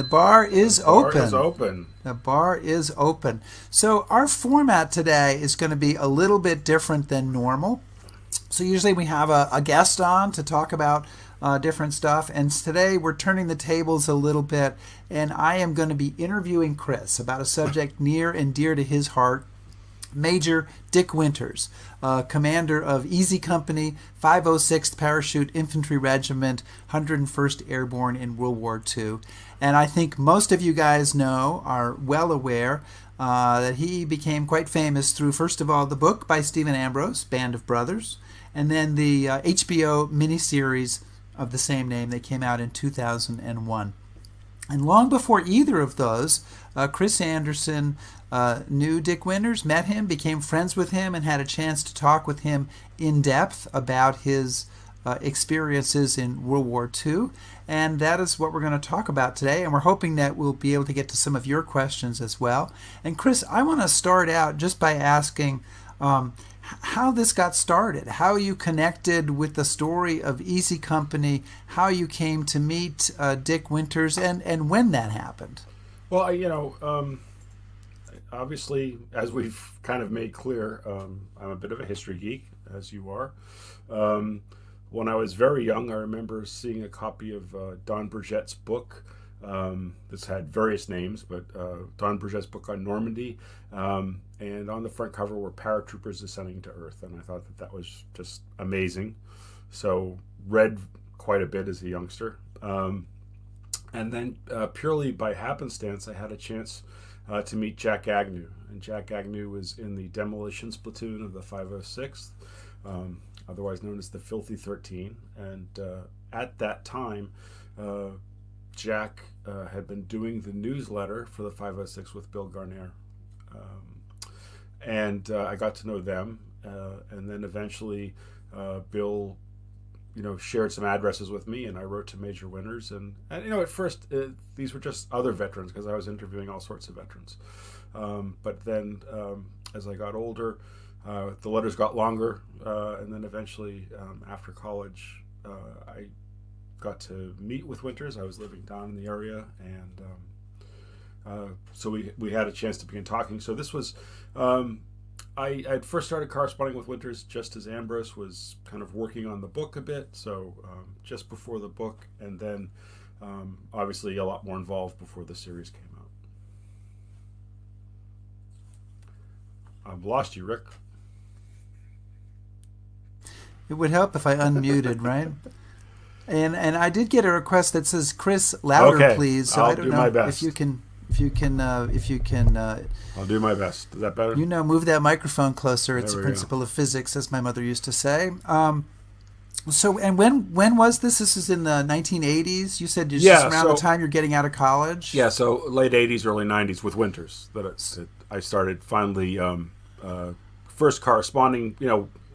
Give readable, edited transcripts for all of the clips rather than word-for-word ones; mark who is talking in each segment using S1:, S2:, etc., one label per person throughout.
S1: bar is open.
S2: Is open.
S1: The bar is open. So our format today is going to be a little bit different than normal. So usually we have a guest on to talk about different stuff. And today we're turning the tables a little bit. And I am going to be interviewing Chris about a subject near and dear to his heart. Major Dick Winters, commander of Easy Company, 506th Parachute Infantry Regiment, 101st Airborne in World War II. And I think most of you guys are well aware that he became quite famous through, first of all, the book by Stephen Ambrose, Band of Brothers, and then the HBO miniseries of the same name that came out in 2001. And long before either of those, Chris Anderson knew Dick Winters, met him, became friends with him, and had a chance to talk with him in depth about his experiences in World War II. And that is what we're going to talk about today. And we're hoping that we'll be able to get to some of your questions as well. And Chris, I want to start out just by asking how this got started, how you connected with the story of Easy Company, how you came to meet Dick Winters, and when that happened.
S2: Well, obviously, as we've kind of made clear, I'm a bit of a history geek, as you are. When I was very young, I remember seeing a copy of Don Burgett's book. This had various names, but Don Burgett's book on Normandy. And on the front cover were paratroopers descending to Earth. And I thought that was just amazing. So read quite a bit as a youngster. And then purely by happenstance, I had a chance to meet Jack Agnew. And Jack Agnew was in the demolitions platoon of the 506th, otherwise known as the Filthy 13. And at that time, Jack had been doing the newsletter for the 506 with Bill Garnier. And I got to know them. And then eventually Bill shared some addresses with me, and I wrote to Major Winters. And at first, these were just other veterans because I was interviewing all sorts of veterans. But then as I got older, the letters got longer. And then eventually, after college, I got to meet with Winters. I was living down in the area, and so we had a chance to begin talking. So this was... I'd first started corresponding with Winters just as Ambrose was kind of working on the book a bit, so just before the book, and then obviously a lot more involved before the series came out. I've lost you, Rick.
S1: It would help if I unmuted, right? And I did get a request that says, Chris, louder, please. So I don't know
S2: my best.
S1: if you can.
S2: I'll do my best. Is that better?
S1: Move that microphone closer. It's a principle
S2: go.
S1: of physics, as my mother used to say. So, and when was this? This is in the 1980s. You said just around the time you're getting out of college.
S2: Yeah, so late 80s, early 90s with Winters that I started finally first corresponding,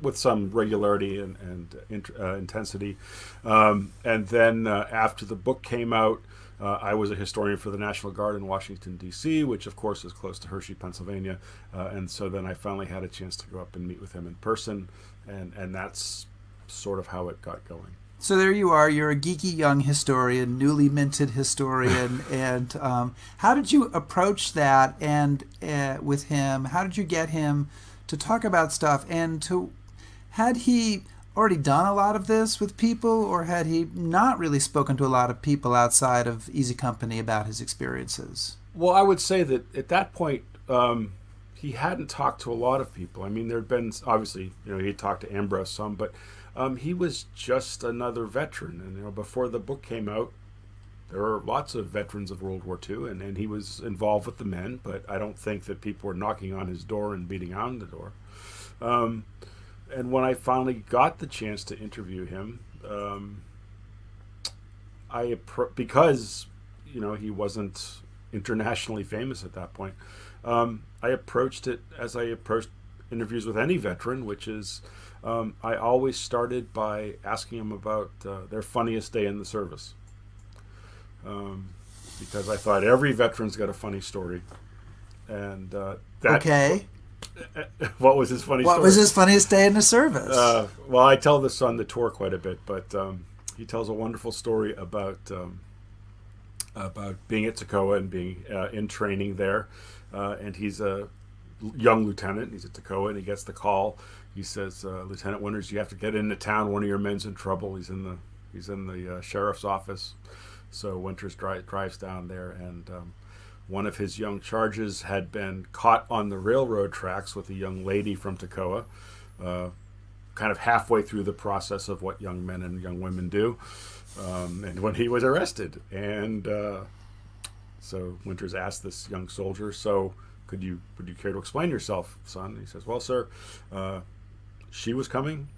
S2: with some regularity and intensity, and then after the book came out. I was a historian for the National Guard in Washington, D.C., which, of course, is close to Hershey, Pennsylvania. And so then I finally had a chance to go up and meet with him in person. And that's sort of how it got going.
S1: So there you are. You're a geeky young historian, newly minted historian. And how did you approach that and with him? How did you get him to talk about stuff? And had he already done a lot of this with people, or had he not really spoken to a lot of people outside of Easy Company about his experiences?
S2: Well, I would say that at that point, he hadn't talked to a lot of people. I mean, there'd been, obviously, he'd talked to Ambrose some, but he was just another veteran. And, before the book came out, there were lots of veterans of World War II, and he was involved with the men, but I don't think that people were knocking on his door and beating on the door. And when I finally got the chance to interview him, because he wasn't internationally famous at that point, I approached it as I approached interviews with any veteran, which is I always started by asking them about their funniest day in the service, because I thought every veteran's got a funny story, and
S1: okay.
S2: What was his funny story?
S1: What was his funniest day in the service?
S2: Well, I tell this on the tour quite a bit, but he tells a wonderful story about about being at Toccoa and being in training there. And he's a young lieutenant. He's at Toccoa, and he gets the call. He says, "Lieutenant Winters, you have to get into town. One of your men's in trouble. He's in the sheriff's office." So Winters drives down there, and one of his young charges had been caught on the railroad tracks with a young lady from Toccoa, kind of halfway through the process of what young men and young women do. And when he was arrested, and so Winters asked this young soldier, "So would you care to explain yourself, son?" He says, "Well, sir, she was coming,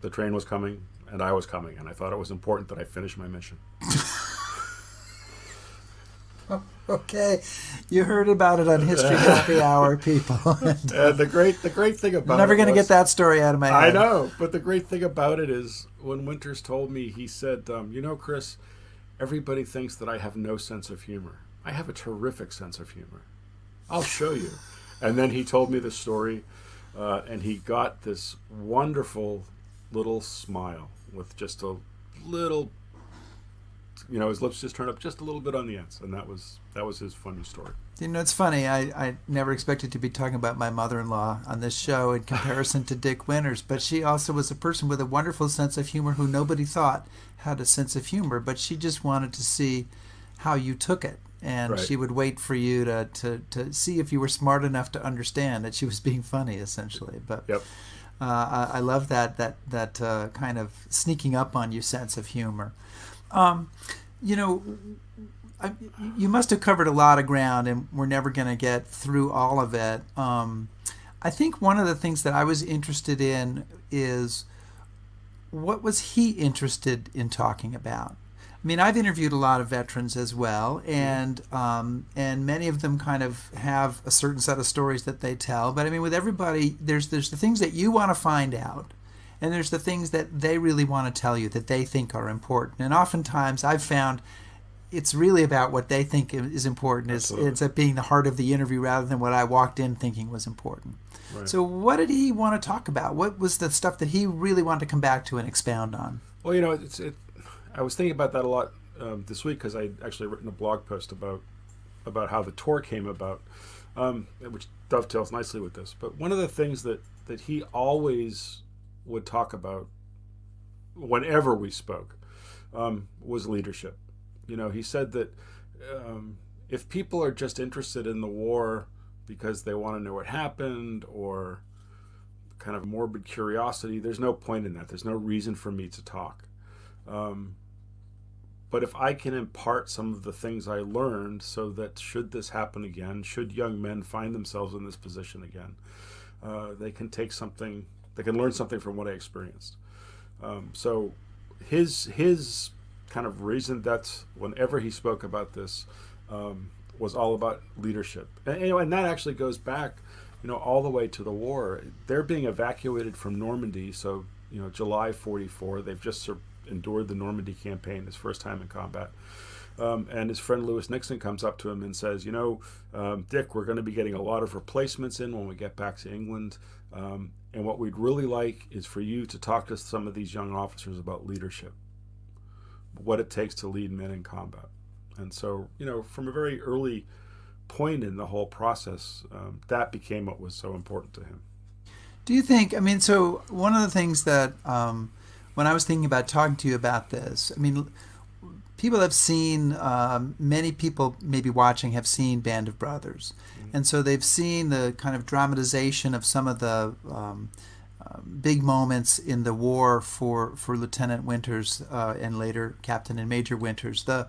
S2: the train was coming, and I was coming, and I thought it was important that I finish my mission."
S1: Okay, you heard about it on History Happy Hour, people.
S2: And the great thing about
S1: I'm never
S2: it
S1: going to
S2: was,
S1: get that story out of my head.
S2: I know, but the great thing about it is when Winters told me, he said, "You know, Chris, everybody thinks that I have no sense of humor. I have a terrific sense of humor. I'll show you." And then he told me the story, and he got this wonderful little smile with just a little, his lips just turned up just a little bit on the ends, and that was his funny story.
S1: It's funny. I never expected to be talking about my mother-in-law on this show in comparison to Dick Winters, but she also was a person with a wonderful sense of humor who nobody thought had a sense of humor, but she just wanted to see how you took it. And
S2: Right.
S1: she would wait for you to see if you were smart enough to understand that she was being funny, essentially. But
S2: Yep.
S1: I love that kind of sneaking up on you sense of humor. You must have covered a lot of ground, and we're never going to get through all of it. I think one of the things that I was interested in is, what was he interested in talking about? I mean, I've interviewed a lot of veterans as well, and many of them kind of have a certain set of stories that they tell. But I mean, with everybody, there's the things that you want to find out, and there's the things that they really want to tell you that they think are important. And oftentimes, I've found it's really about what they think is important. It ends up being the heart of the interview rather than what I walked in thinking was important.
S2: Right.
S1: So, what did he want to talk about? What was the stuff that he really wanted to come back to and expound on?
S2: Well, I was thinking about that a lot this week, because I'd actually written a blog post about how the tour came about, which dovetails nicely with this. But one of the things that he always would talk about whenever we spoke was leadership. He said that if people are just interested in the war because they want to know what happened, or kind of morbid curiosity, there's no point in that. There's no reason for me to talk. But if I can impart some of the things I learned, so that should this happen again, should young men find themselves in this position again, they can take something, they can learn something from what I experienced. So his kind of reason that whenever he spoke about this was all about leadership. And that actually goes back, all the way to the war. They're being evacuated from Normandy, so, July 44, they've just endured the Normandy campaign, his first time in combat. And his friend Lewis Nixon comes up to him and says, "Dick, we're going to be getting a lot of replacements in when we get back to England. And what we'd really like is for you to talk to some of these young officers about leadership, what it takes to lead men in combat." And so, from a very early point in the whole process, that became what was so important to him.
S1: Do you think, so one of the things that, when I was thinking about talking to you about this, people have seen, many people maybe watching have seen Band of Brothers. Mm-hmm. And so they've seen the kind of dramatization of some of the big moments in the war for Lieutenant Winters and later Captain and Major Winters. The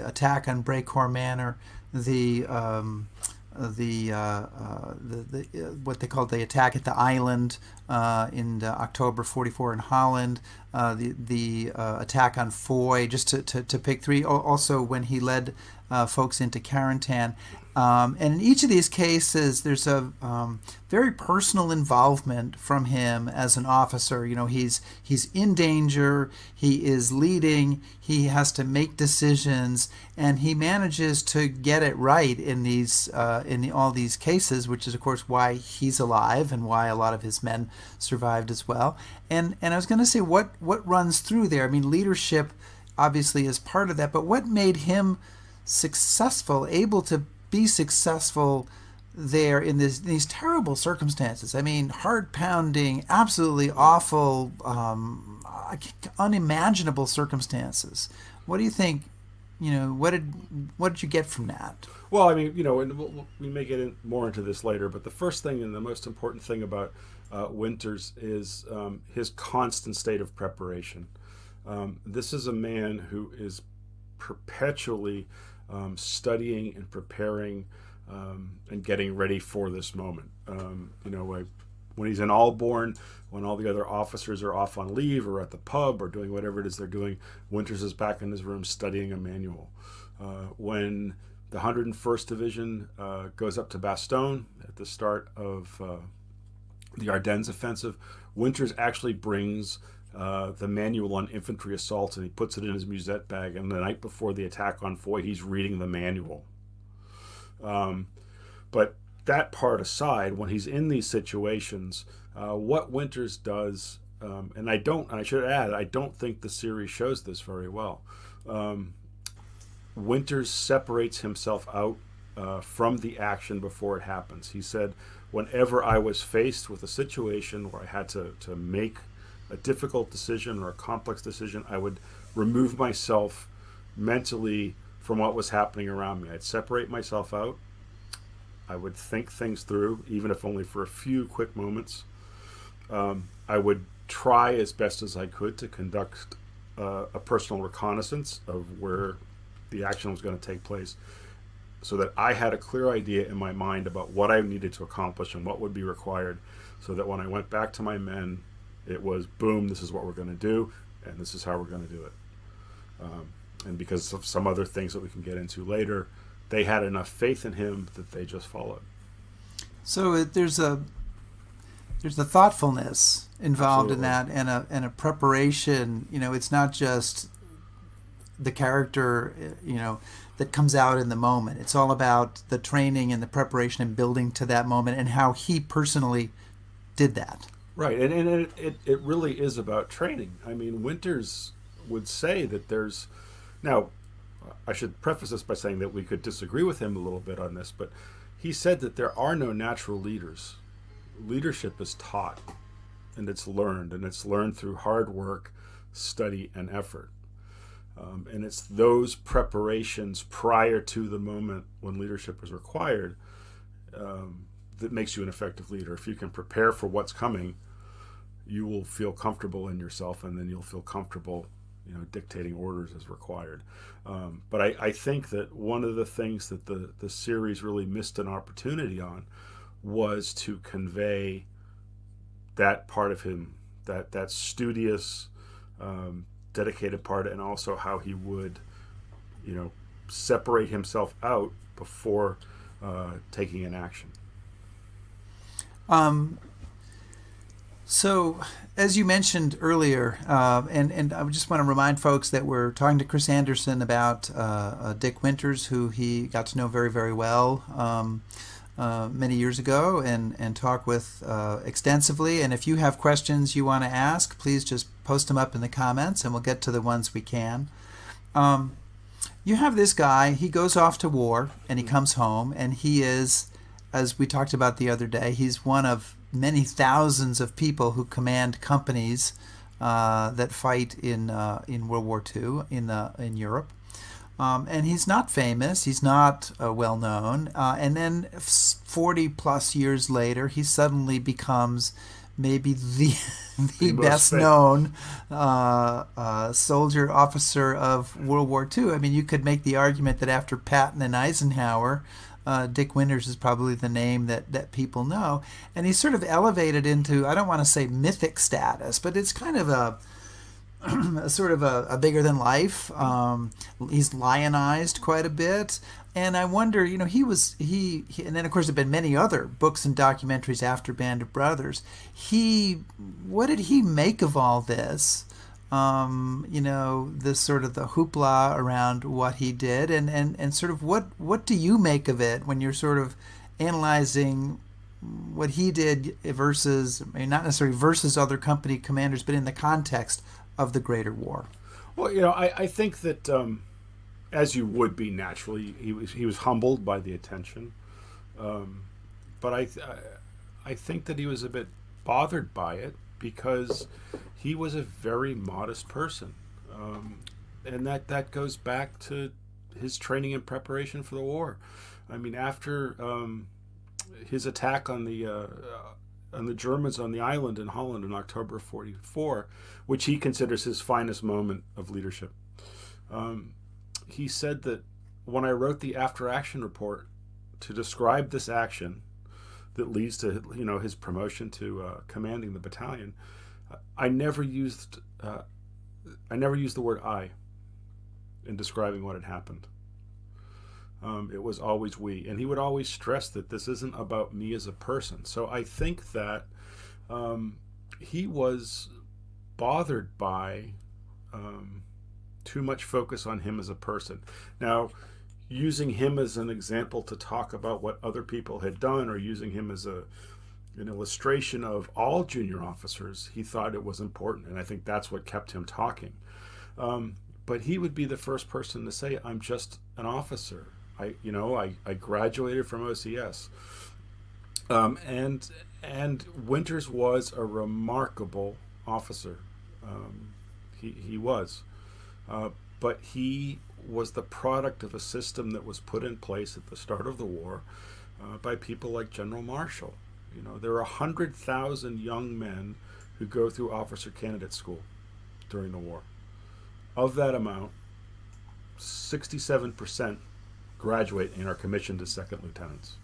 S1: attack on Brecourt Manor, the what they called the attack at the island in October '44 in Holland, the attack on Foy, just to pick three. Also, when he led folks into Carentan. And in each of these cases, there's a very personal involvement from him as an officer. He's in danger, he is leading, he has to make decisions, and he manages to get it right in all these cases, which is, of course, why he's alive and why a lot of his men survived as well. And I was going to say, what runs through there? Leadership obviously is part of that, but what made him successful, able to be successful there in these terrible circumstances? I mean, heart pounding, absolutely awful, unimaginable circumstances. What do you think? What did you get from that?
S2: Well, I mean, and we may get more into this later, but the first thing and the most important thing about Winters is his constant state of preparation. This is a man who is perpetually studying and preparing and getting ready for this moment. When he's in Allborn, when all the other officers are off on leave or at the pub or doing whatever it is they're doing, Winters is back in his room studying a manual. When the 101st Division goes up to Bastogne at the start of the Ardennes offensive, Winters actually brings the manual on infantry assaults and he puts it in his musette bag, and the night before the attack on Foy, he's reading the manual. But that part aside, when he's in these situations, what Winters does, and I should add, I don't think the series shows this very well. Winters separates himself out from the action before it happens. He said, whenever I was faced with a situation where I had to make a difficult decision or a complex decision, I would remove myself mentally from what was happening around me. I'd separate myself out. I would think things through, even if only for a few quick moments. I would try as best as I could to conduct a personal reconnaissance of where the action was going to take place, so that I had a clear idea in my mind about what I needed to accomplish and what would be required, so that when I went back to my men, it was, boom, this is what we're going to do, and this is how we're going to do it. And because of some other things that we can get into later, they had enough faith in him that they just followed.
S1: So there's a thoughtfulness involved
S2: Absolutely.
S1: in that, and a preparation. It's not just the character, that comes out in the moment. It's all about the training and the preparation and building to that moment, and how he personally did that.
S2: Right, and it really is about training. I mean, Winters would say that there's... Now, I should preface this by saying that we could disagree with him a little bit on this, but he said that there are no natural leaders. Leadership is taught, and it's learned through hard work, study, and effort. And it's those preparations prior to the moment when leadership is required that makes you an effective leader. If you can prepare for what's coming, you will feel comfortable in yourself, and then you'll feel comfortable dictating orders as required. But I think that one of the things that the series really missed an opportunity on was to convey that part of him, that studious, dedicated part, and also how he would, separate himself out before taking an action.
S1: So, as you mentioned earlier, and I just want to remind folks that we're talking to Chris Anderson about Dick Winters, who he got to know very, very well many years ago, and talk with extensively. And if you have questions you want to ask, please just post them up in the comments, and we'll get to the ones we can. You have this guy, he goes off to war, and he comes home, and he is, as we talked about the other day, he's one of many thousands of people who command companies that fight in World War II in Europe. And he's not famous, he's not well known, and then 40 plus years later he suddenly becomes maybe the best known soldier officer of World War II. I mean, you could make the argument that after Patton and Eisenhower, Dick Winters is probably the name that people know, and he's sort of elevated into, I don't want to say mythic status, but it's kind of a sort of a bigger than life. He's lionized quite a bit, and I wonder, and then of course there've been many other books and documentaries after Band of Brothers. What did he make of all this? This sort of the hoopla around what he did, and sort of what do you make of it when you're sort of analyzing what he did versus, not necessarily versus other company commanders, but in the context of the greater war?
S2: Well, I think that as you would be naturally, he was humbled by the attention, but I think that he was a bit bothered by it because he was a very modest person, and that goes back to his training and preparation for the war. I mean, after his attack on the Germans on the island in Holland in October of '44, which he considers his finest moment of leadership. He said that when I wrote the after-action report to describe this action that leads to his promotion to commanding the battalion, I never used the word "I" in describing what had happened. It was always we, and he would always stress that this isn't about me as a person. So I think that he was bothered by too much focus on him as a person. Now, using him as an example to talk about what other people had done, or using him as an illustration of all junior officers, he thought it was important, and I think that's what kept him talking. But he would be the first person to say, "I'm just an officer. I graduated from OCS." And Winters was a remarkable officer. He was. But he was the product of a system that was put in place at the start of the war by people like General Marshall. There are 100,000 young men who go through officer candidate school during the war. Of that amount, 67% graduate and are commissioned as second lieutenants.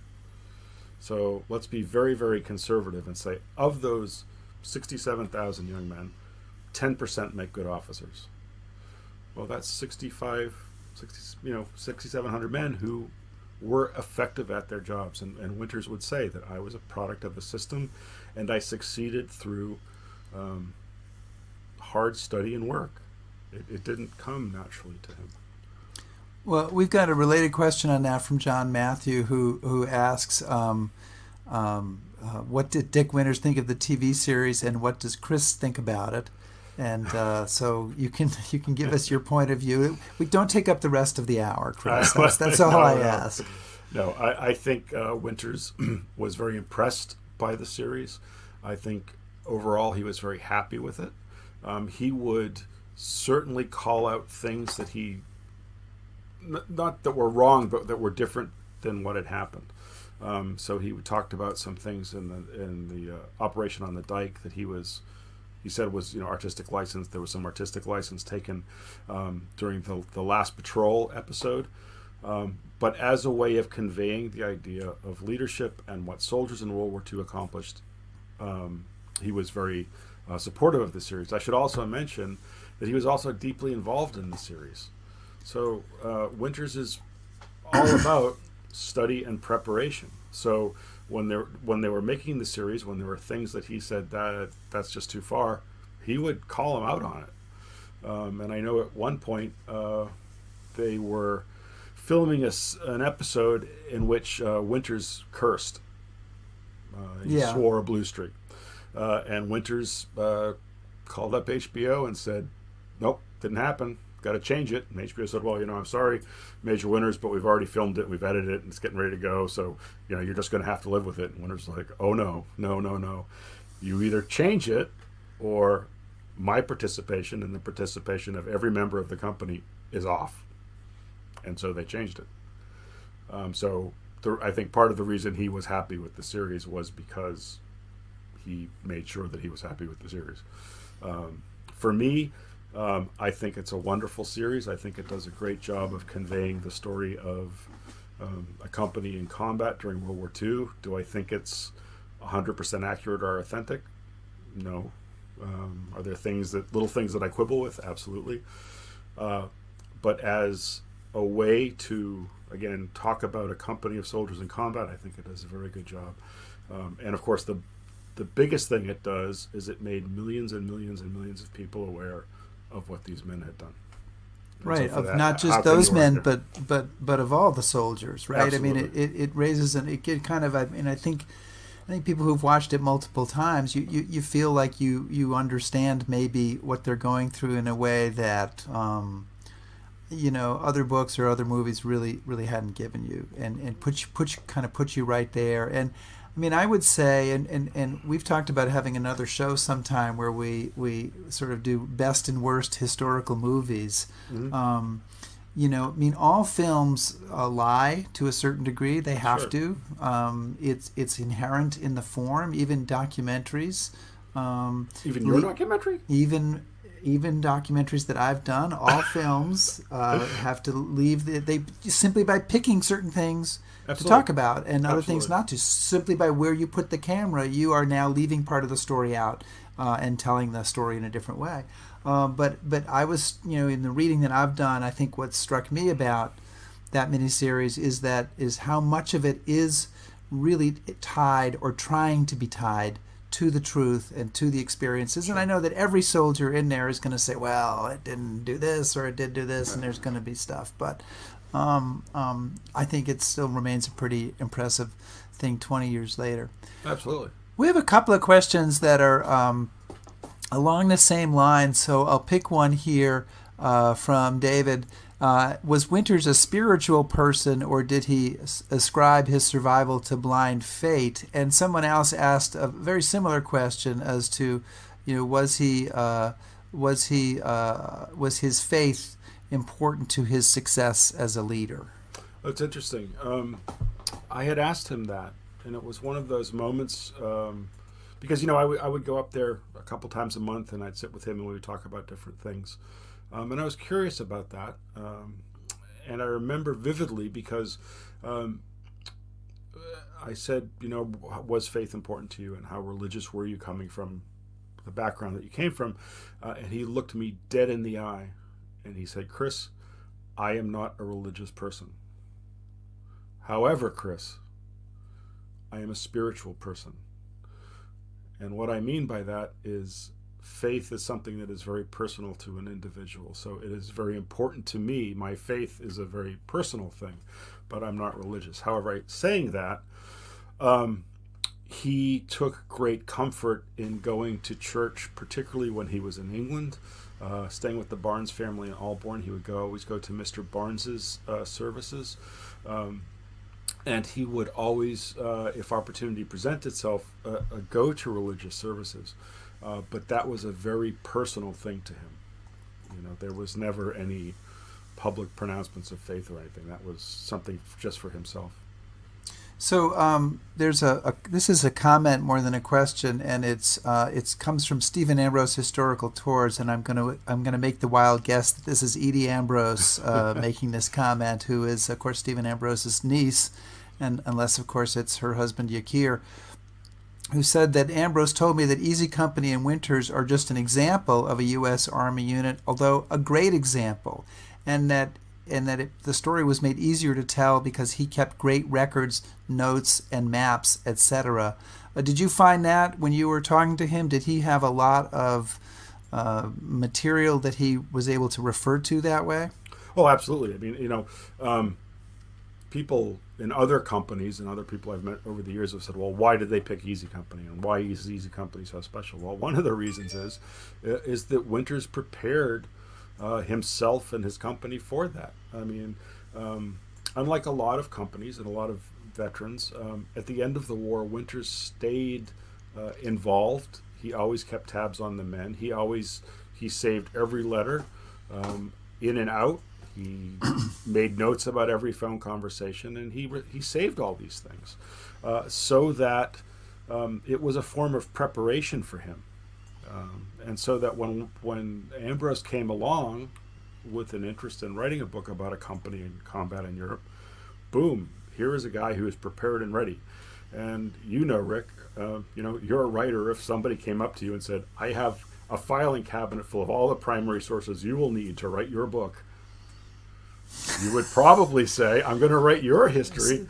S2: So let's be very, very conservative and say, of those 67,000 young men, 10% make good officers. Well, that's 6,700 men who were effective at their jobs. And Winters would say that I was a product of the system, and I succeeded through hard study and work. It didn't come naturally to him.
S1: Well, we've got a related question on that from John Matthew, who asks, what did Dick Winters think of the TV series, and what does Chris think about it? And so you can give us your point of view. We don't take up the rest of the hour, Chris. That's all I ask.
S2: No, I think Winters was very impressed by the series. I think overall he was very happy with it. He would certainly call out things that not that were wrong, but that were different than what had happened. So he talked about some things in the operation on the dike that he said was artistic license. There was some artistic license taken during the last patrol episode, but as a way of conveying the idea of leadership and what soldiers in World War II accomplished, he was very supportive of the series. I should also mention that he was also deeply involved in the series. So Winters is all about study and preparation. So when they were making the series, when there were things that he said that's just too far, he would call him out on it. And I know at one point they were filming an episode in which Winters cursed. He swore a blue streak. And Winters called up HBO and said, "Nope, didn't happen. Got to change it." And HBO said, "Well, I'm sorry, Major Winters, but we've already filmed it, we've edited it, and it's getting ready to go. So, you're just going to have to live with it." And Winters was like, "Oh no. You either change it, or my participation and the participation of every member of the company is off." And so they changed it. I think part of the reason he was happy with the series was because he made sure that he was happy with the series. For me, I think it's a wonderful series. I think it does a great job of conveying the story of a company in combat during World War II. Do I think it's 100% accurate or authentic? No. Are there little things that I quibble with? Absolutely. But as a way to, again, talk about a company of soldiers in combat, I think it does a very good job. And of course, the biggest thing it does is it made millions and millions and millions of people aware of what these men had done. And
S1: right,
S2: so
S1: of
S2: that,
S1: not just those men, but of all the soldiers, right?
S2: Absolutely.
S1: I mean, it raises I think think people who've watched it multiple times, you feel like you understand maybe what they're going through in a way that other books or other movies really hadn't given you, and put you right there. And I mean, I would say, and we've talked about having another show sometime where we sort of do best and worst historical movies. Mm-hmm. I mean, all films lie to a certain degree. They have
S2: Sure.
S1: to. It's inherent in the form. Even documentaries.
S2: Even your documentary?
S1: Even documentaries that I've done, all films have to leave they simply by picking certain things
S2: Absolutely.
S1: to talk about and other things
S2: Absolutely.
S1: not to. Simply by where you put the camera, you are now leaving part of the story out and telling the story in a different way. But I was, in the reading that I've done, I think what struck me about that miniseries is how much of it is really tied or trying to be tied to the truth and to the experiences. And I know that every soldier in there is going to say, well, it didn't do this or it did do this, and there's going to be stuff. But I think it still remains a pretty impressive thing 20 years later.
S2: Absolutely.
S1: We have a couple of questions that are along the same line, so I'll pick one here from David. Was Winters a spiritual person, or did he ascribe his survival to blind fate? And someone else asked a very similar question as to, was his faith important to his success as a leader?
S2: That's interesting. I had asked him that, and it was one of those moments because I would go up there a couple times a month, and I'd sit with him, and we would talk about different things. And I was curious about that. And I remember vividly because I said, was faith important to you, and how religious were you coming from the background that you came from? And he looked me dead in the eye, and he said, Chris, I am not a religious person. However, Chris, I am a spiritual person. And what I mean by that is faith is something that is very personal to an individual. So it is very important to me. My faith is a very personal thing, but I'm not religious. However, saying that, he took great comfort in going to church, particularly when he was in England, staying with the Barnes family in Albourne. He would always go to Mr. Barnes's services. And he would always, if opportunity presented itself, go to religious services. But that was a very personal thing to him. There was never any public pronouncements of faith or anything. That was something just for himself.
S1: So this is a comment more than a question, and it comes from Stephen Ambrose Historical Tours, and I'm gonna make the wild guess that this is Edie Ambrose making this comment, who is of course Stephen Ambrose's niece, and unless of course it's her husband Yakir, who said that Ambrose told me that Easy Company and Winters are just an example of a U.S. Army unit, although a great example, and that the story was made easier to tell because he kept great records, notes, and maps, etc. Did you find that when you were talking to him? Did he have a lot of material that he was able to refer to that way?
S2: Oh, absolutely. I mean, people in other companies and other people I've met over the years have said, well, why did they pick Easy Company, and why is Easy Company so special? Well, one of the reasons is that Winters prepared himself and his company for that. I mean, unlike a lot of companies and a lot of veterans, at the end of the war, Winters stayed involved. He always kept tabs on the men. He saved every letter in and out. He made notes about every phone conversation, and he saved all these things so that it was a form of preparation for him. And so that when Ambrose came along with an interest in writing a book about a company in combat in Europe, boom, here is a guy who is prepared and ready. And Rick, you're a writer. If somebody came up to you and said, I have a filing cabinet full of all the primary sources you will need to write your book, you would probably say, I'm going to write your history.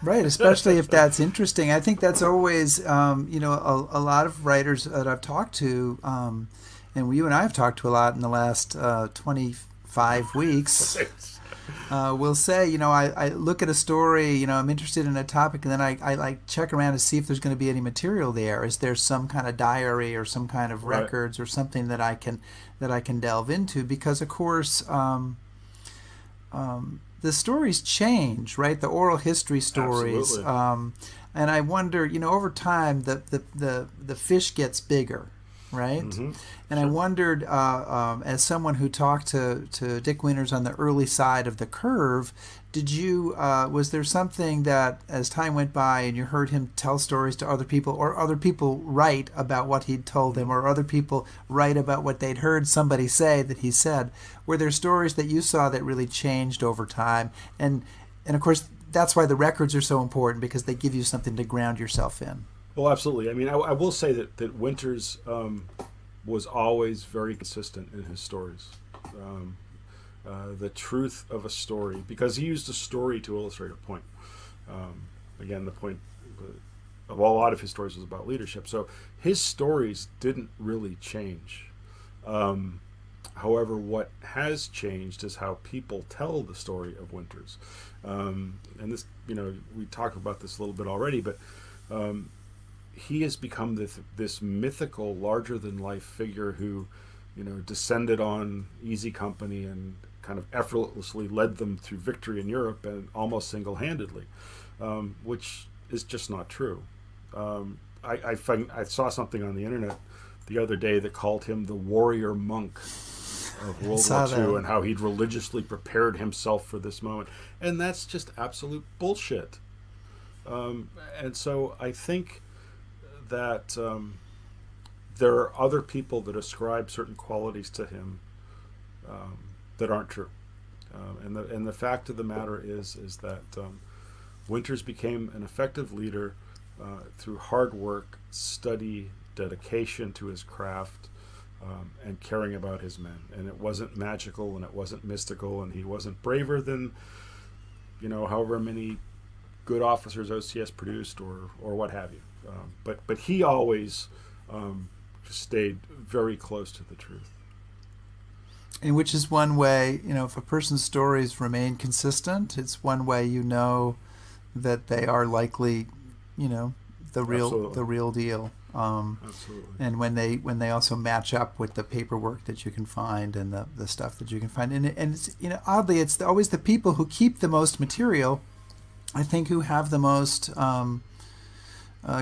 S1: Right, especially if that's interesting. I think that's always, a lot of writers that I've talked to, and you and I have talked to a lot in the last 25 weeks, will say, I look at a story, I'm interested in a topic, and then I like check around to see if there's going to be any material there. Is there some kind of diary or some kind of
S2: Right.
S1: records or something that I can delve into? Because of course, the stories change, right? The oral history stories,
S2: Absolutely.
S1: and I wonder, over time, the fish gets bigger, right?
S2: Mm-hmm.
S1: And I
S2: Sure.
S1: wondered, as someone who talked to Dick Winters on the early side of the curve, was there something that, as time went by and you heard him tell stories to other people, or other people write about what he'd told them, or other people write about what they'd heard somebody say that he said, were there stories that you saw that really changed over time? And of course, that's why the records are so important, because they give you something to ground yourself in.
S2: Well, absolutely. I mean, I will say that Winters was always very consistent in his stories. Um, the truth of a story, because he used a story to illustrate a point. Again, the point of a lot of his stories was about leadership. So his stories didn't really change. However, what has changed is how people tell the story of Winters. And this, we talked about this a little bit already, but he has become this mythical, larger-than-life figure who, descended on easy company and kind of effortlessly led them through victory in Europe, and almost single-handedly, which is just not true. I saw something on the internet the other day that called him the warrior monk of World War II, and how he'd religiously prepared himself for this moment. And that's just absolute bullshit. And so I think that there are other people that ascribe certain qualities to him that aren't true. And the fact of the matter is that Winters became an effective leader through hard work, study, dedication to his craft, and caring about his men. And it wasn't magical, and it wasn't mystical, and he wasn't braver than, however many good officers OCS produced, or what have you. But he always stayed very close to the truth.
S1: And which is one way, if a person's stories remain consistent, it's one way that they are likely, the real deal.
S2: Absolutely.
S1: And when they also match up with the paperwork that you can find, and the stuff that you can find, and it's, oddly, it's always the people who keep the most material, I think, who have the most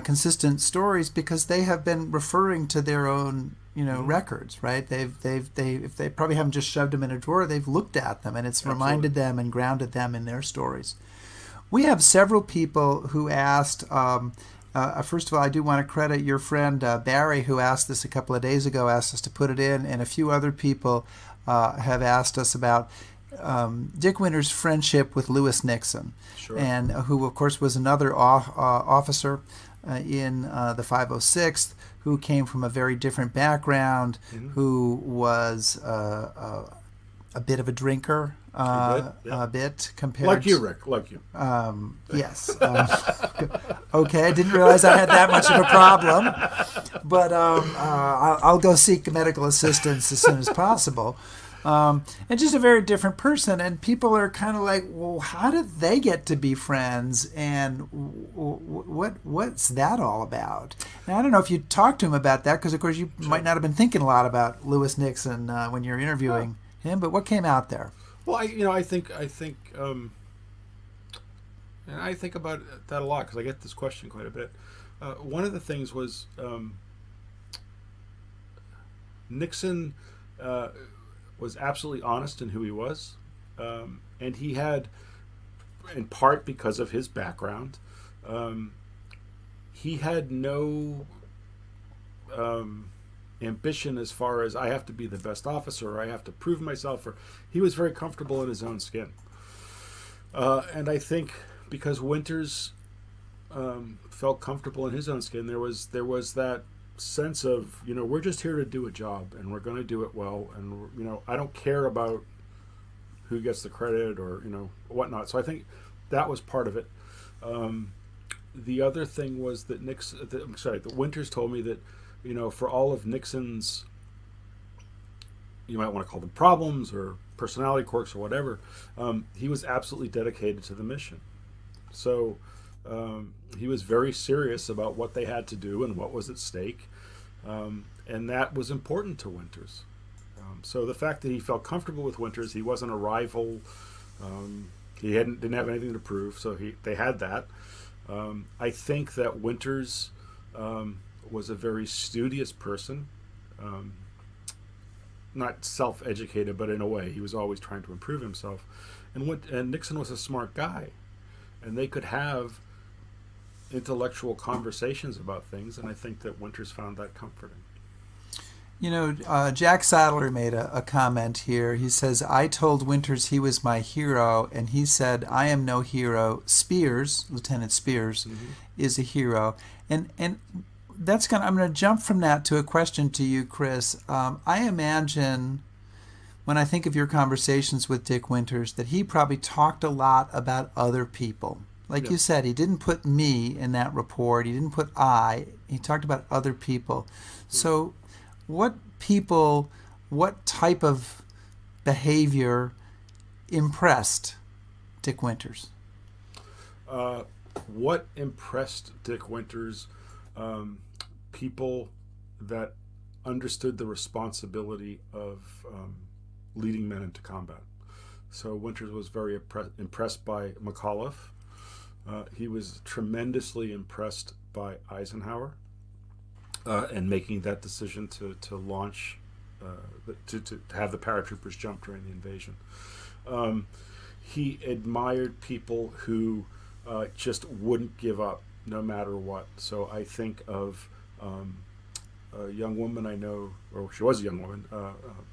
S1: consistent stories, because they have been referring to their own records, right? They probably haven't just shoved them in a drawer. They've looked at them, and it's reminded them and grounded them in their stories. We have several people who asked. First of all, I do want to credit your friend Barry, who asked this a couple of days ago, asked us to put it in, and a few other people have asked us about Dick Winters' friendship with Lewis Nixon,
S2: Sure.
S1: and who, of course, was another officer in the 506th, who came from a very different background, who was a bit of a drinker, a bit compared,
S2: like you, Rick, like you.
S1: Yes. Okay, I didn't realize I had that much of a problem, but I'll go seek medical assistance as soon as possible. And just a very different person, and people are kind of like, well, how did they get to be friends, and what's that all about? And I don't know if you talked to him about that, because of course you might not have been thinking a lot about Lewis Nixon when you're interviewing him, but what came out there?
S2: Well, I think and I think about that a lot, because I get this question quite a bit. One of the things was Nixon was absolutely honest in who he was, and he had, in part because of his background, he had no ambition as far as I have to be the best officer, or I have to prove myself, or he was very comfortable in his own skin. And I think because Winters felt comfortable in his own skin, there was that sense of, we're just here to do a job, and we're going to do it well, and I don't care about who gets the credit or whatnot. So I think that was part of it. The other thing was that that Winters told me that for all of Nixon's, you might want to call them problems or personality quirks or whatever, he was absolutely dedicated to the mission. So he was very serious about what they had to do and what was at stake, and that was important to Winters. So the fact that he felt comfortable with Winters, he wasn't a rival. He didn't have anything to prove, so they had that. I think that Winters was a very studious person, not self-educated, but in a way, he was always trying to improve himself. And Nixon was a smart guy, and they could have intellectual conversations about things, and I think that Winters found that comforting.
S1: You know, Jack Sadler made a comment here. He says, I told Winters he was my hero, and he said, I am no hero. Spears, Lieutenant Spears, is a hero. And that's I'm going to jump from that to a question to you, Chris. I imagine, when I think of your conversations with Dick Winters, that he probably talked a lot about other people. Like you said, he didn't put me in that report. He didn't put I. He talked about other people. So what type of behavior impressed Dick Winters?
S2: What impressed Dick Winters? People that understood the responsibility of leading men into combat. So Winters was very impressed by McAuliffe. He was tremendously impressed by Eisenhower. And making that decision to launch, to have the paratroopers jump during the invasion. He admired people who just wouldn't give up no matter what. So I think of a young woman I know, or she was a young woman,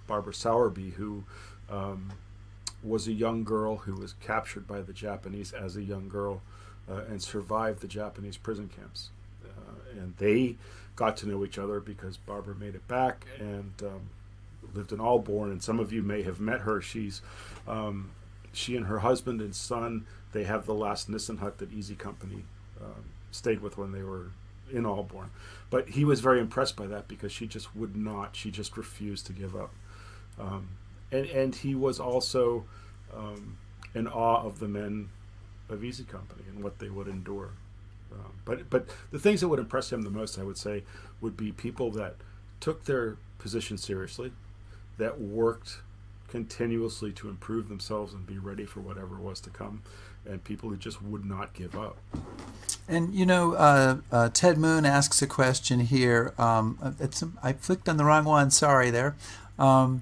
S2: Barbara Sowerby, who was a young girl who was captured by the Japanese as a young girl and survived the Japanese prison camps. And they got to know each other because Barbara made it back and lived in Allborn. And some of you may have met her. She and her husband and son, they have the last Nissen hut that Easy Company stayed with when they were in Allborn. But he was very impressed by that because she just refused to give up. And he was also in awe of the men of Easy Company and what they would endure. But the things that would impress him the most, I would say, would be people that took their position seriously, that worked continuously to improve themselves and be ready for whatever was to come, and people who just would not give up.
S1: And you know, Ted Moon asks a question here. I clicked on the wrong one. Sorry there. About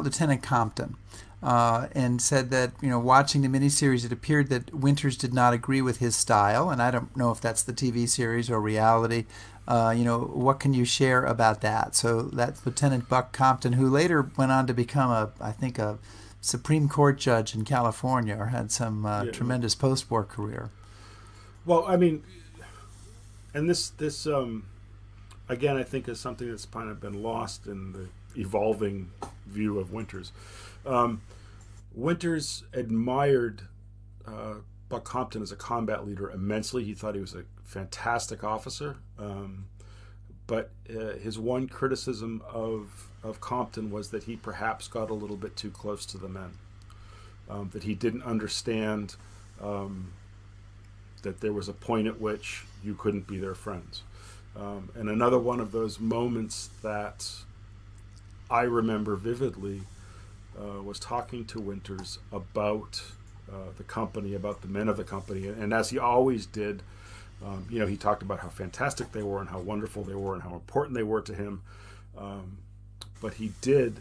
S1: Lieutenant Compton. And said that, you know, watching the miniseries, it appeared that Winters did not agree with his style, and I don't know if that's the TV series or reality. You know, what can you share about that? So that's Lieutenant Buck Compton, who later went on to become a Supreme Court judge in California, or had some tremendous post-war career.
S2: Well, I mean, and this again, I think is something that's kind of been lost in the evolving view of Winters. Winters admired Buck Compton as a combat leader immensely. He thought he was a fantastic officer. But his one criticism of Compton was that he perhaps got a little bit too close to the men. That he didn't understand that there was a point at which you couldn't be their friends. And another one of those moments that I remember vividly was talking to Winters about the company, about the men of the company, and as he always did, you know, he talked about how fantastic they were and how wonderful they were and how important they were to him. But he did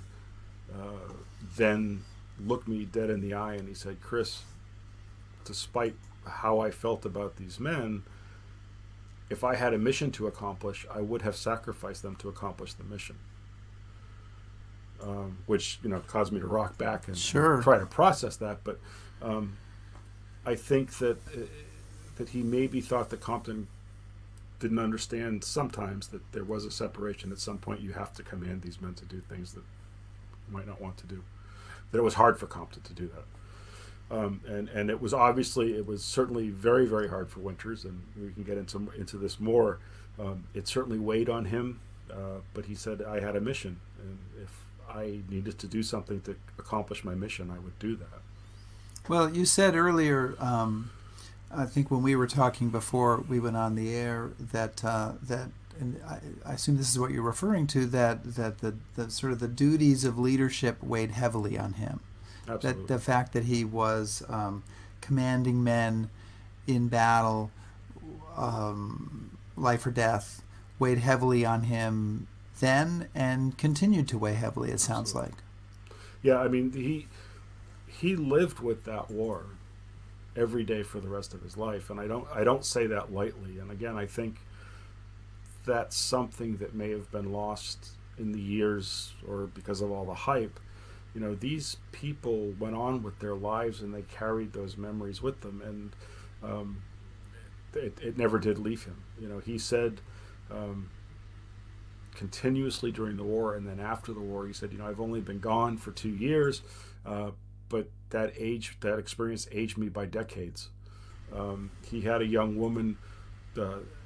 S2: then look me dead in the eye and he said, Chris, despite how I felt about these men, if I had a mission to accomplish, I would have sacrificed them to accomplish the mission. Which, you know, caused me to rock back and try to process that. But I think that he maybe thought that Compton didn't understand sometimes that there was a separation. At some point, you have to command these men to do things that you might not want to do. That it was hard for Compton to do that. And it was certainly very, very hard for Winters, and we can get into this more. It certainly weighed on him, but he said, I had a mission, and if I needed to do something to accomplish my mission, I would do that.
S1: Well, you said earlier, I think when we were talking before we went on the air, that and I assume this is what you're referring to, that the sort of the duties of leadership weighed heavily on him.
S2: Absolutely.
S1: That the fact that he was commanding men in battle, life or death, weighed heavily on him then and continued to weigh heavily, it sounds
S2: Absolutely.
S1: like.
S2: Yeah, I mean, he lived with that war every day for the rest of his life, and I don't say that lightly. And again, I think that's something that may have been lost in the years or because of all the hype. You know, these people went on with their lives and they carried those memories with them, and it never did leave him. You know, he said continuously during the war and then after the war, he said, you know, I've only been gone for 2 years, but that experience aged me by decades. He had a young woman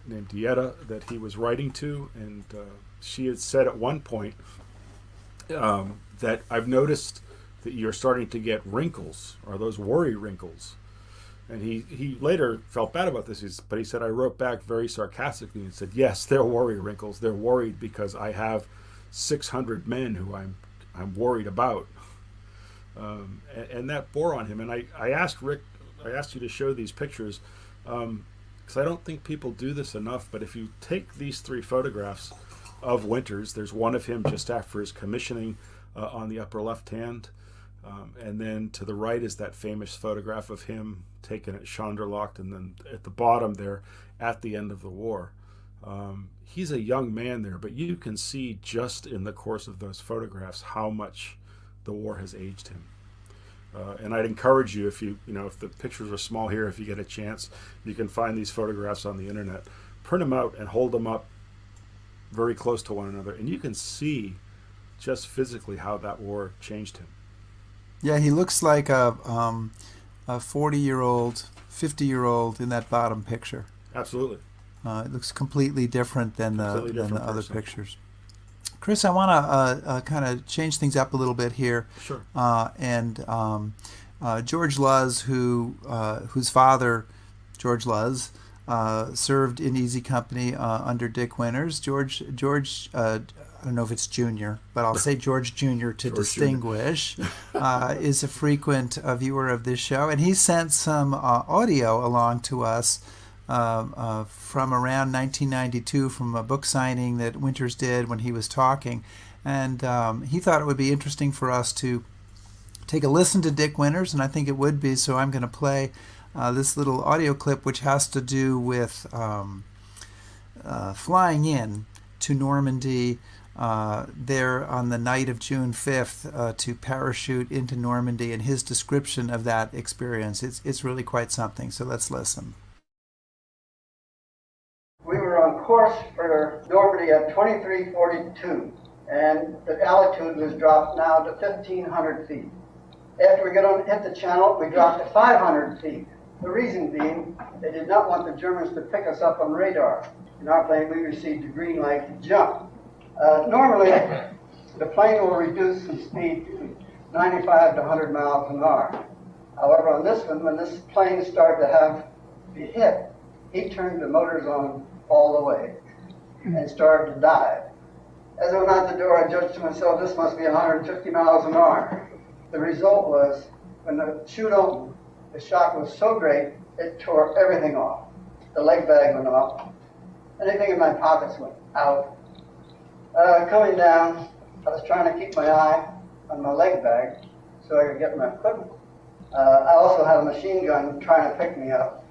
S2: named Dieta that he was writing to, and she had said at one point that I've noticed that you're starting to get wrinkles, or those worry wrinkles. And he later felt bad about this, but he said, I wrote back very sarcastically and said, yes, they're worry wrinkles. They're worried because I have 600 men who I'm worried about. And that bore on him. And I asked Rick, I asked you to show these pictures, because I don't think people do this enough, but if you take these 3 photographs of Winters, there's one of him just after his commissioning on the upper left hand, and then to the right is that famous photograph of him taken at Schonderlocht, and then at the bottom there at the end of the war. He's a young man there, but you can see just in the course of those photographs how much the war has aged him. And I'd encourage you, if if the pictures are small here, if you get a chance, you can find these photographs on the internet. Print them out and hold them up very close to one another, and you can see just physically how that war changed him.
S1: Yeah, he looks like a 40-year-old, 50-year-old in that bottom picture.
S2: Absolutely.
S1: It looks completely different than the other
S2: person.
S1: Pictures. Chris, I want to kind of change things up a little bit here.
S2: Sure.
S1: George Luz, whose father, George Luz, served in Easy Company under Dick Winters. George, I don't know if it's Junior, but I'll say George Junior to
S2: George
S1: distinguish, is a frequent viewer of this show, and he sent some audio along to us from around 1992 from a book signing that Winters did when he was talking, and he thought it would be interesting for us to take a listen to Dick Winters, and I think it would be, so I'm going to play this little audio clip which has to do with flying in to Normandy there on the night of June 5th to parachute into Normandy, and his description of that experience. It's really quite something, so let's listen.
S3: We were on course for Normandy at 2342, and the altitude was dropped now to 1,500 feet. After we hit the channel, we dropped to 500 feet. The reason being, they did not want the Germans to pick us up on radar. In our plane, we received the green light to jump. Normally, the plane will reduce some speed to 95 to 100 miles an hour. However, on this one, when this plane started to be hit, he turned the motors on all the way and started to dive. As I went out the door, I judged to myself, this must be 150 miles an hour. The result was, when the chute opened, the shock was so great, it tore everything off. The leg bag went off. Anything in my pockets went out. Coming down, I was trying to keep my eye on my leg bag so I could get my equipment. I also had a machine gun trying to pick me up.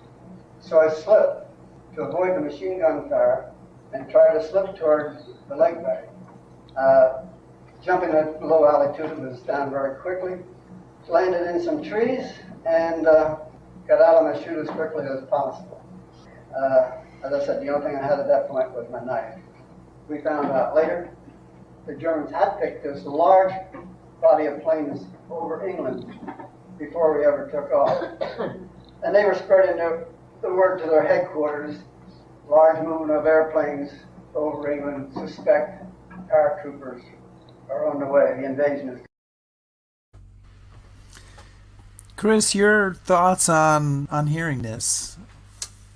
S3: So I slipped to avoid the machine gun fire and tried to slip toward the leg bag. Jumping at low altitude, it was down very quickly. Landed in some trees and got out of my chute as quickly as possible. As I said, the only thing I had at that point was my knife. We found out later the Germans had picked this large body of planes over England before we ever took off. And they were spreading the word to their headquarters, large movement of airplanes over England, suspect paratroopers are on the way. The invasion is.
S1: Chris, your thoughts on hearing this?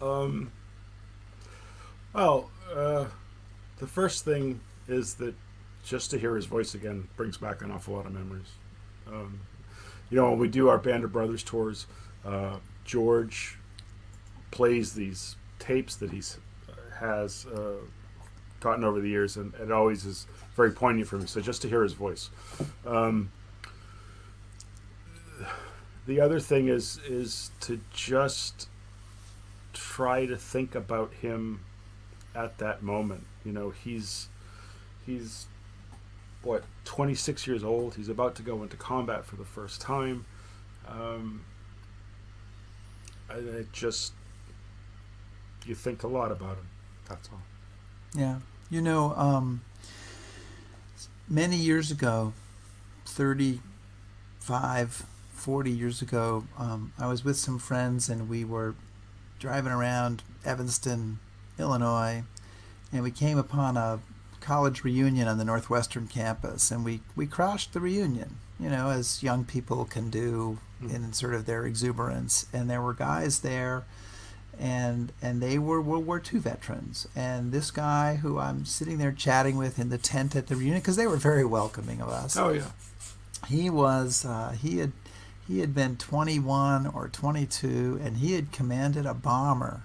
S2: Um, well, the first thing is that just to hear his voice again brings back an awful lot of memories. Um, when we do our Band of Brothers tours, George plays these tapes that he's has gotten over the years, and it always is very poignant for me. So just to hear his voice. The other thing is to just try to think about him at that moment. He's what, 26 years old. He's about to go into combat for the first time. You think a lot about him. That's all.
S1: Yeah. Many years ago, 35, 40 years ago, I was with some friends and we were driving around Evanston, Illinois, and we came upon a college reunion on the Northwestern campus, and we crashed the reunion, as young people can do in sort of their exuberance. And there were guys there, and they were World War II veterans. And this guy who I'm sitting there chatting with in the tent at the reunion, because they were very welcoming of us.
S2: Oh yeah.
S1: He was he had been 21 or 22, and he had commanded a bomber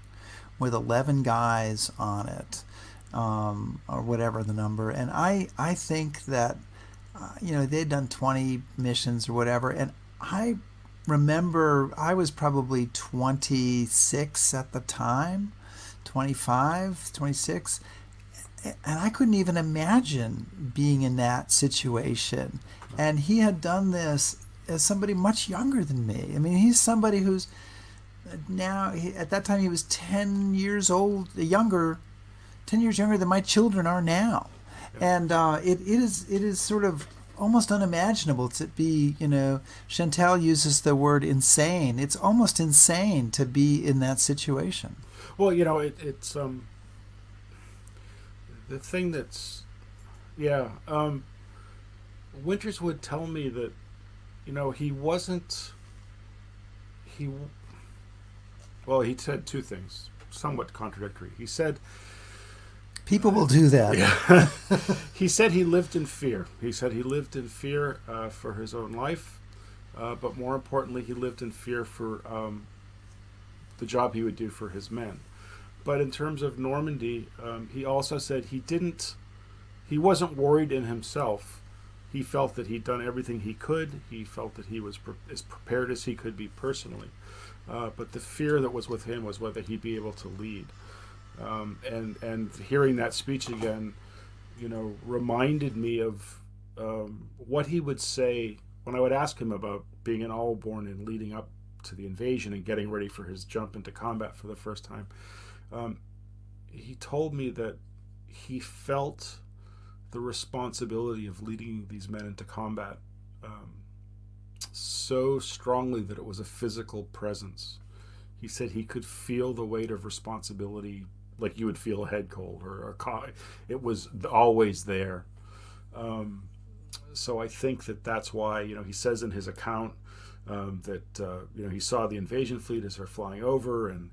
S1: with 11 guys on it, or whatever the number. And I think that they'd done 20 missions or whatever, and I remember I was probably 26 at the time, 25, 26, and I couldn't even imagine being in that situation. And he had done this as somebody much younger than me. I mean, he's somebody who's now, at that time he was 10 years old, 10 years younger than my children are now. Yeah. And it is sort of almost unimaginable to be, Chantal uses the word insane. It's almost insane to be in that situation.
S2: Well, it's the thing that's, Winters would tell me that, he said two things, somewhat contradictory. He said,
S1: people will do that.
S2: Yeah. He said he lived in fear. He said he lived in fear for his own life, but more importantly, he lived in fear for the job he would do for his men. But in terms of Normandy, he also said he wasn't worried in himself. He felt that he'd done everything he could. He felt that he was as prepared as he could be personally. But the fear that was with him was whether he'd be able to lead. And hearing that speech again, reminded me of what he would say when I would ask him about being an all-born and leading up to the invasion and getting ready for his jump into combat for the first time. He told me that he felt the responsibility of leading these men into combat so strongly that it was a physical presence. He said he could feel the weight of responsibility like you would feel a head cold or a cough. It was always there. So I think that's why, he says in his account that he saw the invasion fleet as they're flying over, and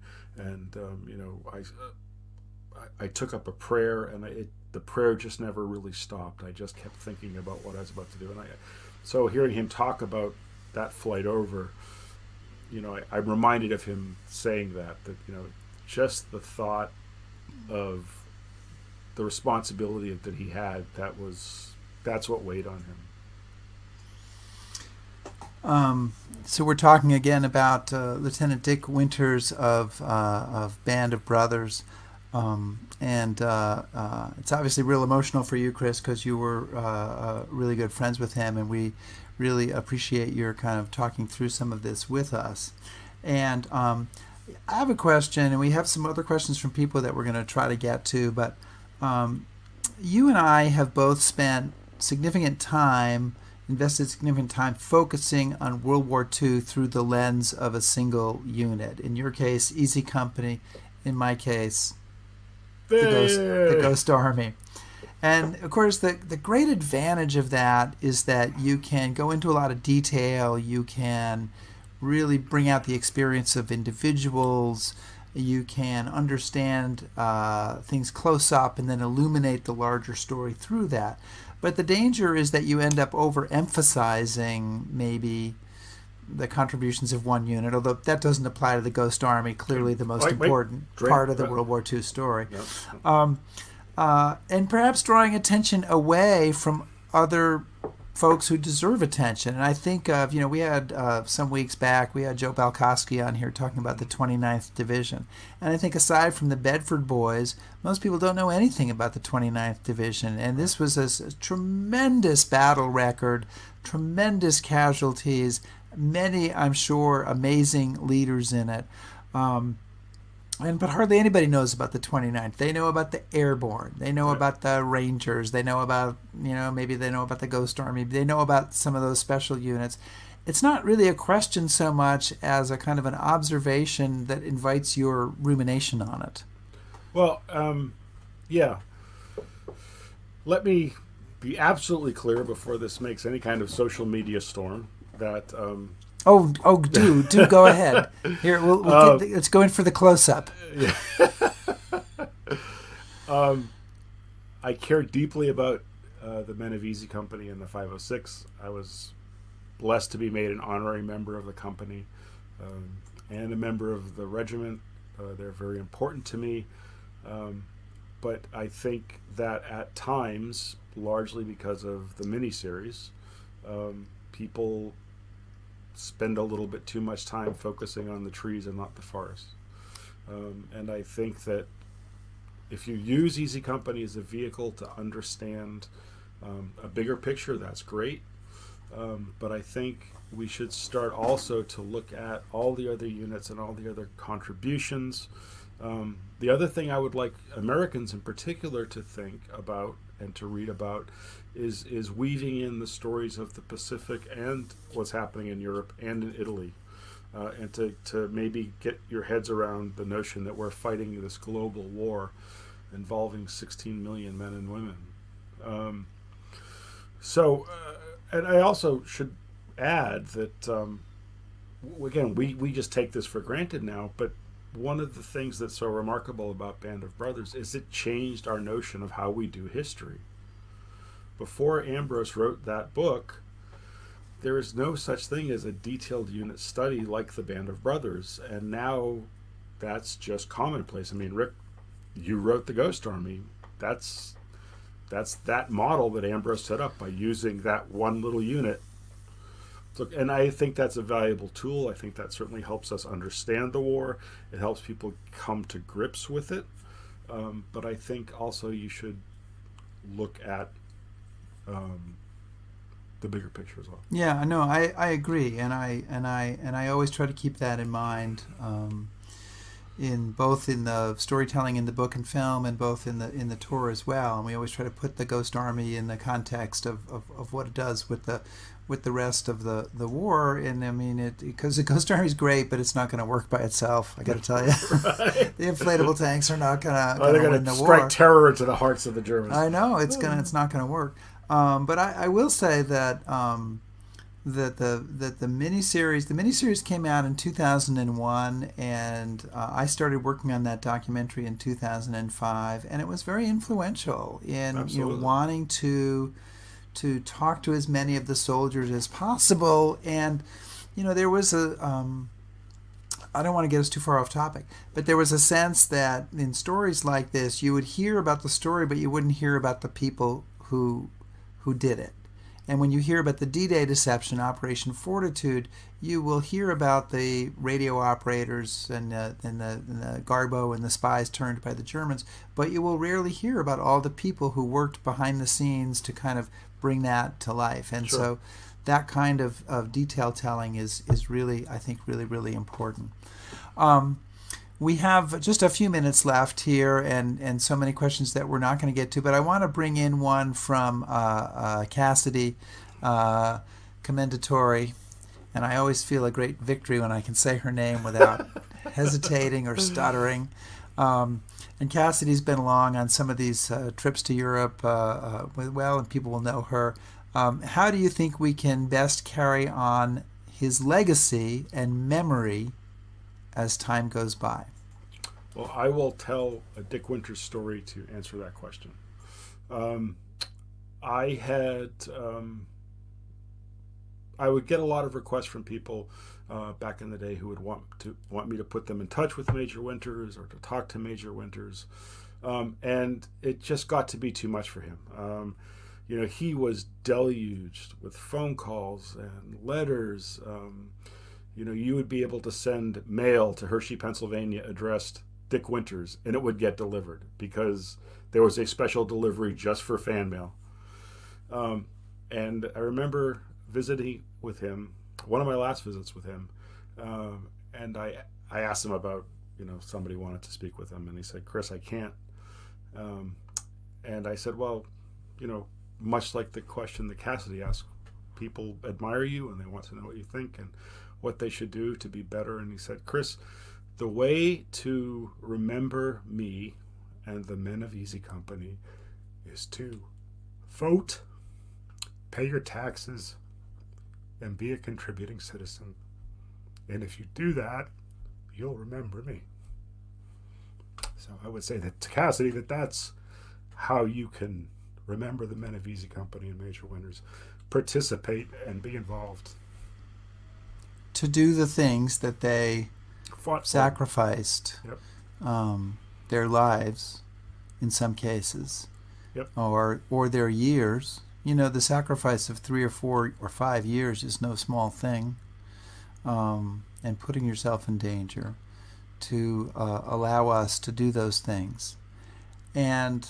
S2: I took up a prayer, and the prayer just never really stopped. I just kept thinking about what I was about to do, and so hearing him talk about that flight over, I'm reminded of him saying that just the thought of the responsibility that he had, that's what weighed on him.
S1: So we're talking again about Lieutenant Dick Winters of Band of Brothers, and it's obviously real emotional for you, Chris, because you were really good friends with him, and we really appreciate your kind of talking through some of this with us. And I have a question, and we have some other questions from people that we're going to try to get to, but you and I have both spent invested significant time focusing on World War II through the lens of a single unit. In your case, Easy Company. In my case, the Ghost Army. And of course, the great advantage of that is that you can go into a lot of detail. You can really bring out the experience of individuals. You can understand things close up and then illuminate the larger story through that. But the danger is that you end up overemphasizing maybe the contributions of one unit, although that doesn't apply to the Ghost Army, clearly the most important part of the World War II story. Yep. And perhaps drawing attention away from other folks who deserve attention. And I think of, we had some weeks back, we had Joe Balkowski on here talking about the 29th Division. And I think aside from the Bedford boys, most people don't know anything about the 29th Division. And this was a tremendous battle record, tremendous casualties, many, I'm sure, amazing leaders in it. But hardly anybody knows about the 29th. They know about the Airborne. They know about the Rangers. They know about, maybe they know about the Ghost Army. They know about some of those special units. It's not really a question so much as a kind of an observation that invites your rumination on it. Well,
S2: yeah. Let me be absolutely clear before this makes any kind of social media storm that...
S1: do go ahead. Here, let's go in for the close-up.
S2: Yeah. I care deeply about the Men of Easy Company and the 506. I was blessed to be made an honorary member of the company and a member of the regiment. They're very important to me. But I think that at times, largely because of the miniseries, people spend a little bit too much time focusing on the trees and not the forest. And I think that if you use Easy Company as a vehicle to understand a bigger picture, that's great. But I think we should start also to look at all the other units and all the other contributions. The other thing I would like Americans in particular to think about and to read about is weaving in the stories of the Pacific and what's happening in Europe and in Italy, and to maybe get your heads around the notion that we're fighting this global war involving 16 million men and women. And I also should add that, again, we just take this for granted now, but one of the things that's so remarkable about Band of Brothers is it changed our notion of how we do history. Before Ambrose wrote that book, there is no such thing as a detailed unit study like the Band of Brothers, and now that's just commonplace. I mean, Rick, you wrote the Ghost Army. That's that model that Ambrose set up by using that one little unit. So, and I think that's a valuable tool. I think that certainly helps us understand the war. It helps people come to grips with it. But I think also you should look at the bigger picture as well.
S1: Yeah, no, I agree, and I always try to keep that in mind, in both in the storytelling in the book and film, and both in the tour as well. And we always try to put the Ghost Army in the context of what it does with the rest of the war. And I mean, because the Ghost Army is great, but it's not going to work by itself. I got to tell you,
S2: Right.
S1: The inflatable tanks are not going to win the war.
S2: Strike terror into the hearts of the Germans.
S1: I know it's not going to work. But I will say that that the miniseries came out in 2001, and I started working on that documentary in 2005, and it was very influential in wanting to talk to as many of the soldiers as possible. And there was I don't want to get us too far off topic, but there was a sense that in stories like this, you would hear about the story, but you wouldn't hear about the people who did it. And when you hear about the D-Day deception, Operation Fortitude, you will hear about the radio operators and the Garbo and the spies turned by the Germans, but you will rarely hear about all the people who worked behind the scenes to kind of bring that to life. And so that kind of detail telling is really, I think, really, really important. We have just a few minutes left here, and so many questions that we're not going to get to, but I want to bring in one from Cassidy Commendatory, and I always feel a great victory when I can say her name without hesitating or stuttering. And Cassidy's been along on some of these trips to Europe, and people will know her. How do you think we can best carry on his legacy and memory as time goes by?
S2: Well, I will tell a Dick Winters story to answer that question. I had I would get a lot of requests from people back in the day who would want me to put them in touch with Major Winters or to talk to Major Winters, and it just got to be too much for him. He was deluged with phone calls and letters. You would be able to send mail to Hershey, Pennsylvania, addressed Dick Winters, and it would get delivered because there was a special delivery just for fan mail. And I remember visiting with him, one of my last visits with him, and I asked him about, somebody wanted to speak with him, and he said, "Chris, I can't." And I said, well, much like the question that Cassidy asked, people admire you and they want to know what you think and what they should do to be better. And he said, "Chris, the way to remember me and the men of Easy Company is to vote, pay your taxes, and be a contributing citizen. And if you do that, you'll remember me." So I would say that to Cassidy, that's how you can remember the men of Easy Company and Major Winters. Participate and be involved.
S1: To do the things that they
S2: Fought
S1: sacrificed,
S2: Yep.
S1: Their lives in some cases,
S2: Yep.
S1: or their years. The sacrifice of 3 or 4 or 5 years is no small thing, and putting yourself in danger to allow us to do those things. And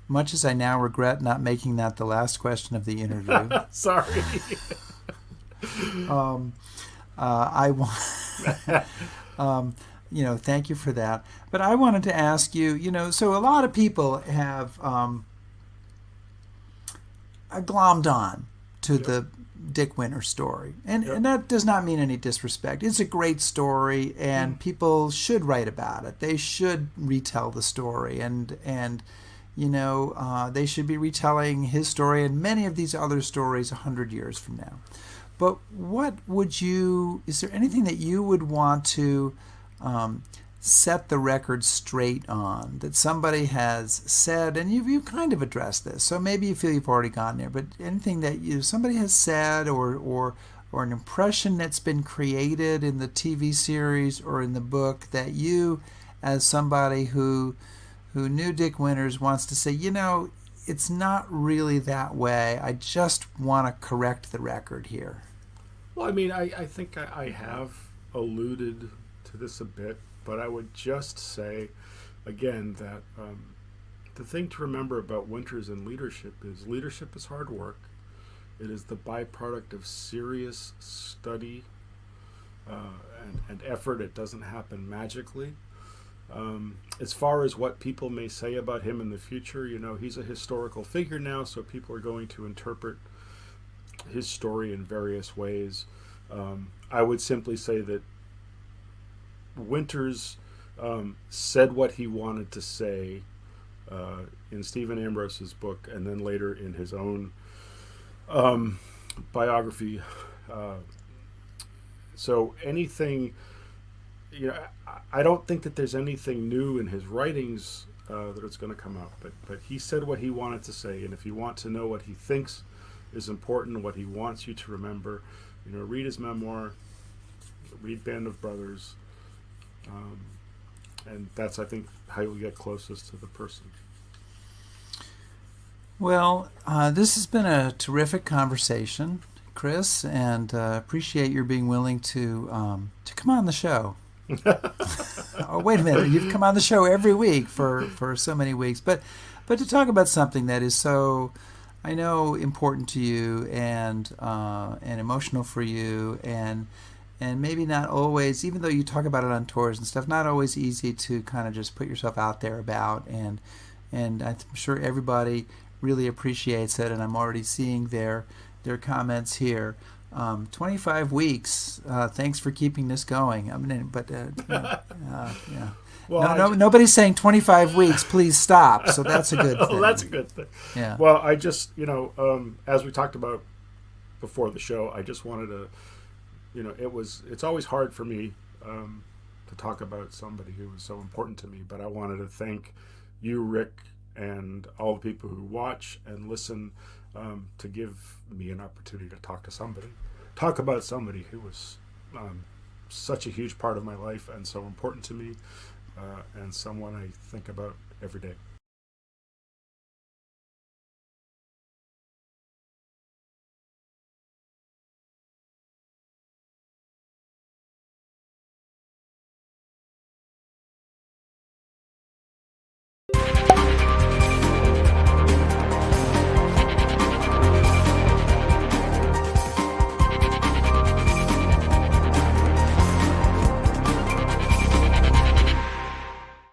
S1: much as I now regret not making that the last question of the interview,
S2: Sorry.
S1: I want, thank you for that. But I wanted to ask you, so a lot of people have glommed on to the Dick Winters story. And that does not mean any disrespect. It's a great story, and people should write about it. They should retell the story, and they should be retelling his story and many of these other stories 100 years from now. But is there anything that you would want to set the record straight on, that somebody has said, and you've kind of addressed this, so maybe you feel you've already gone there, but anything that somebody has said or an impression that's been created in the TV series or in the book that you, as somebody who knew Dick Winters, wants to say, it's not really that way. I just want to correct the record here.
S2: Well, I think I have alluded to this a bit, but I would just say, again, that the thing to remember about Winters and leadership is hard work. It is the byproduct of serious study and effort. It doesn't happen magically. As far as what people may say about him in the future, he's a historical figure now, so people are going to interpret his story in various ways. I would simply say that Winters said what he wanted to say in Stephen Ambrose's book, and then later in his own biography. So anything, I don't think that there's anything new in his writings that it's going to come out. But he said what he wanted to say, and if you want to know what he thinks is important, what he wants you to remember, read his memoir, read Band of Brothers, and that's, I think, how you'll get closest to the person.
S1: Well, this has been a terrific conversation, Chris, and appreciate your being willing to come on the show. Oh, wait a minute! You've come on the show every week for so many weeks, but to talk about something that is so, I know, important to you and emotional for you, and maybe not always, even though you talk about it on tours and stuff, not always easy to kind of just put yourself out there about, and I'm sure everybody really appreciates it, and I'm already seeing their comments here. 25 weeks. Thanks for keeping this going. I mean, but yeah.
S2: Well,
S1: Nobody's saying 25 weeks. Please stop. So that's a good thing.
S2: Oh, that's a good thing.
S1: Yeah.
S2: Well, I just, as we talked about before the show, I just wanted to, it's always hard for me to talk about somebody who was so important to me, but I wanted to thank you, Rick, and all the people who watch and listen to give me an opportunity to talk about somebody who was such a huge part of my life and so important to me, and someone I think about every day.